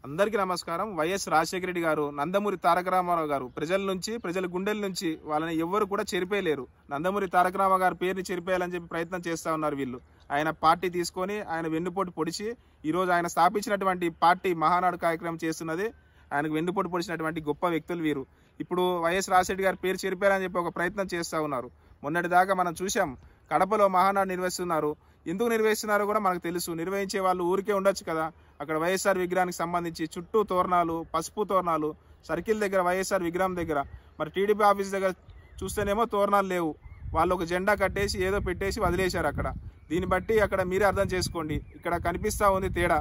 అందరికీ నమస్కారం. వైఎస్ రాజశేఖర రెడ్డి గారు, నందమూరి తారక రామారావు గారు ప్రజల గుండెల నుంచి వాళ్ళని ఎవ్వరు కూడా చెరిపేయలేరు. నందమూరి తారక రామారావు గారి పేరుని చెరిపేయాలని చెప్పి ప్రయత్నం చేస్తూ ఉన్నారు వీళ్ళు. ఆయన పార్టీ తీసుకొని ఆయన వెన్నుపోటు పొడిచి ఈరోజు ఆయన స్థాపించినటువంటి పార్టీ మహానాడు కార్యక్రమం చేస్తున్నది ఆయనకు వెన్నుపోటు పొడిచినటువంటి గొప్ప వ్యక్తులు వీరు. ఇప్పుడు వైఎస్ రాజశేఖర గారి పేరు చెరిపేయాలని చెప్పి ఒక ప్రయత్నం చేస్తూ ఉన్నారు. మొన్నటిదాకా మనం చూసాం, కడపలో మహానాడు నిర్వహిస్తున్నారు. ఎందుకు నిర్వహిస్తున్నారో కూడా మనకు తెలుసు. నిర్వహించే వాళ్ళు ఊరికే ఉండొచ్చు కదా. అక్కడ వైఎస్ఆర్ విగ్రహానికి సంబంధించి చుట్టూ తోరణాలు, పసుపు తోరణాలు, సర్కిల్ దగ్గర వైఎస్ఆర్ విగ్రహం దగ్గర, మరి టీడీపీ ఆఫీస్ దగ్గర చూస్తేనేమో తోరణాలు లేవు. వాళ్ళు ఒక జెండా కట్టేసి ఏదో పెట్టేసి వదిలేశారు అక్కడ. దీన్ని బట్టి అక్కడ మీరే అర్థం చేసుకోండి, ఇక్కడ కనిపిస్తూ ఉంది తేడా.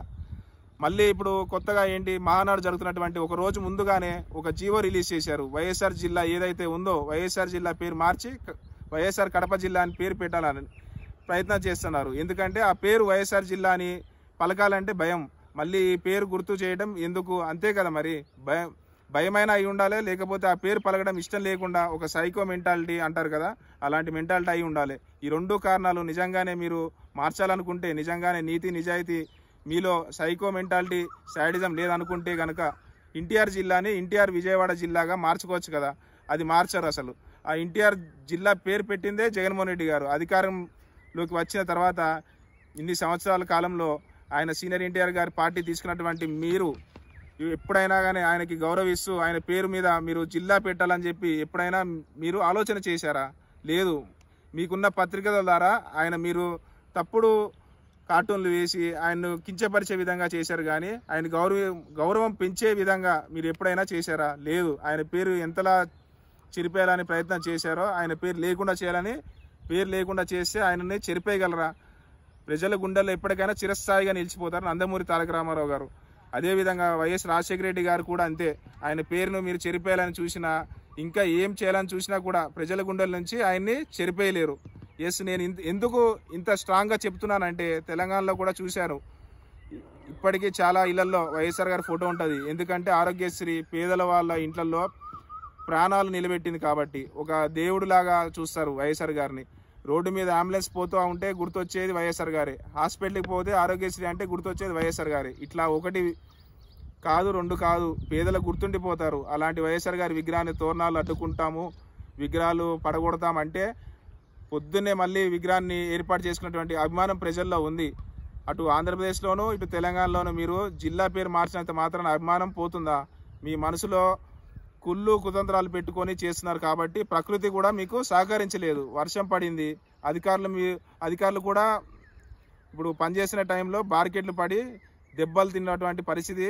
మళ్ళీ ఇప్పుడు కొత్తగా ఏంటి, మహానాడు జరుగుతున్నటువంటి ఒక రోజు ముందుగానే ఒక జీవో రిలీజ్ చేశారు. వైఎస్ఆర్ జిల్లా ఏదైతే ఉందో వైఎస్ఆర్ జిల్లా పేరు మార్చి వైఎస్ఆర్ కడప జిల్లా అని పేరు పెట్టాలని ప్రయత్నం చేస్తున్నారు. ఎందుకంటే ఆ పేరు వైఎస్ఆర్ జిల్లా అని పలకాలంటే భయం. మళ్ళీ ఈ పేరు గుర్తు చేయడం ఎందుకు, అంతే కదా. మరి భయమైనా అయి ఉండాలి, లేకపోతే ఆ పేరు పలకడం ఇష్టం లేకుండా ఒక సైకో మెంటాలిటీ అంటారు కదా, అలాంటి మెంటాలిటీ అయి ఉండాలి. ఈ రెండు కారణాలు నిజంగానే మీరు మార్చాలనుకుంటే, నిజంగానే నీతి నిజాయితీ మీలో సైకో మెంటాలిటీ సాడిజం లేదనుకుంటే కనుక ఎన్టీఆర్ జిల్లాని ఎన్టీఆర్ విజయవాడ జిల్లాగా మార్చుకోవచ్చు కదా. అది మార్చారు. అసలు ఆ ఎన్టీఆర్ జిల్లా పేరు పెట్టిందే జగన్మోహన్ రెడ్డి గారు. అధికారంలోకి వచ్చిన తర్వాత ఇన్ని సంవత్సరాల కాలంలో ఆయన సీనియర్ ఎన్టీఆర్ గారి పార్టీ తీసుకున్నటువంటి మీరు ఎప్పుడైనా కానీ ఆయనకి గౌరవిస్తూ ఆయన పేరు మీద మీరు జిల్లా పెట్టాలని చెప్పి ఎప్పుడైనా మీరు ఆలోచన చేశారా? లేదు. మీకున్న పత్రికల ద్వారా మీరు తప్పుడు కార్టూన్లు వేసి ఆయన్ను కించపరిచే విధంగా చేశారు, కానీ ఆయన గౌరవం పెంచే విధంగా మీరు ఎప్పుడైనా చేశారా? లేదు. ఆయన పేరు ఎంతలా చెరిపేయాలని ప్రయత్నం చేశారో ఆయన పేరు లేకుండా చేయాలని, పేరు లేకుండా చేస్తే ఆయనని చెరిపేయగలరా? ప్రజల గుండెల్లో ఎప్పటికైనా చిరస్థాయిగా నిలిచిపోతారు నందమూరి తారక రామారావు గారు. అదేవిధంగా వైఎస్ రాజశేఖర రెడ్డి గారు కూడా అంతే. ఆయన పేరును మీరు చెరిపేయాలని చూసినా, ఇంకా ఏం చేయాలని చూసినా కూడా ప్రజల గుండెల నుంచి ఆయన్ని చెరిపేయలేరు. ఎస్, నేను ఎందుకు ఇంత స్ట్రాంగ్గా చెప్తున్నానంటే, తెలంగాణలో కూడా చూశాను, ఇప్పటికీ చాలా ఇళ్లలో వైఎస్ఆర్ గారి ఫోటో ఉంటుంది. ఎందుకంటే ఆరోగ్యశ్రీ పేదల వాళ్ళ ఇంట్లలో ప్రాణాలు నిలబెట్టింది కాబట్టి ఒక దేవుడిలాగా చూస్తారు వైఎస్ఆర్ గారిని. రోడ్డు మీద అంబులెన్స్ పోతూ ఉంటే గుర్తొచ్చేది వైఎస్ఆర్ గారే, హాస్పిటల్కి పోతే ఆరోగ్యశ్రీ అంటే గుర్తొచ్చేది వైఎస్ఆర్ గారే. ఇట్లా ఒకటి కాదు, రెండు కాదు, పేదలకు గుర్తుండిపోతారు. అలాంటి వైఎస్ఆర్ గారి విగ్రహాన్ని తోరణాలు అడ్డుకుంటాము, విగ్రహాలు పడగొడతామంటే పొద్దున్నే మళ్ళీ విగ్రహాన్ని ఏర్పాటు చేసుకున్నటువంటి అభిమానం ప్రజల్లో ఉంది. అటు ఆంధ్రప్రదేశ్లోనూ ఇటు తెలంగాణలోనూ మీరు జిల్లా పేరు మార్చినంత మాత్రాన అభిమానం పోతుందా? మీ మనసులో కుళ్ళు కుతంత్రాలు పెట్టుకొని చేస్తున్నారు కాబట్టి ప్రకృతి కూడా మీకు సహకరించలేదు. వర్షం పడింది, అధికారులు కూడా ఇప్పుడు పనిచేసిన టైంలో బార్కెట్లు పడి దెబ్బలు తిన్నటువంటి పరిస్థితి.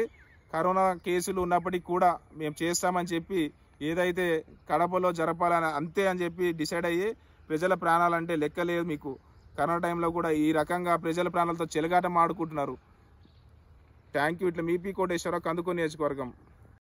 కరోనా కేసులు ఉన్నప్పటికీ కూడా మేము చేస్తామని చెప్పి ఏదైతే కడపలో జరపాలని అంతే అని చెప్పి డిసైడ్ అయ్యి ప్రజల ప్రాణాలంటే లెక్కలేదు మీకు. కరోనా టైంలో కూడా ఈ రకంగా ప్రజల ప్రాణాలతో చెలగాటం ఆడుకుంటున్నారు. Thank you. ఇట్లా మీ పీ కోటేశ్వరరావు, కందుకూరు నియోజకవర్గం.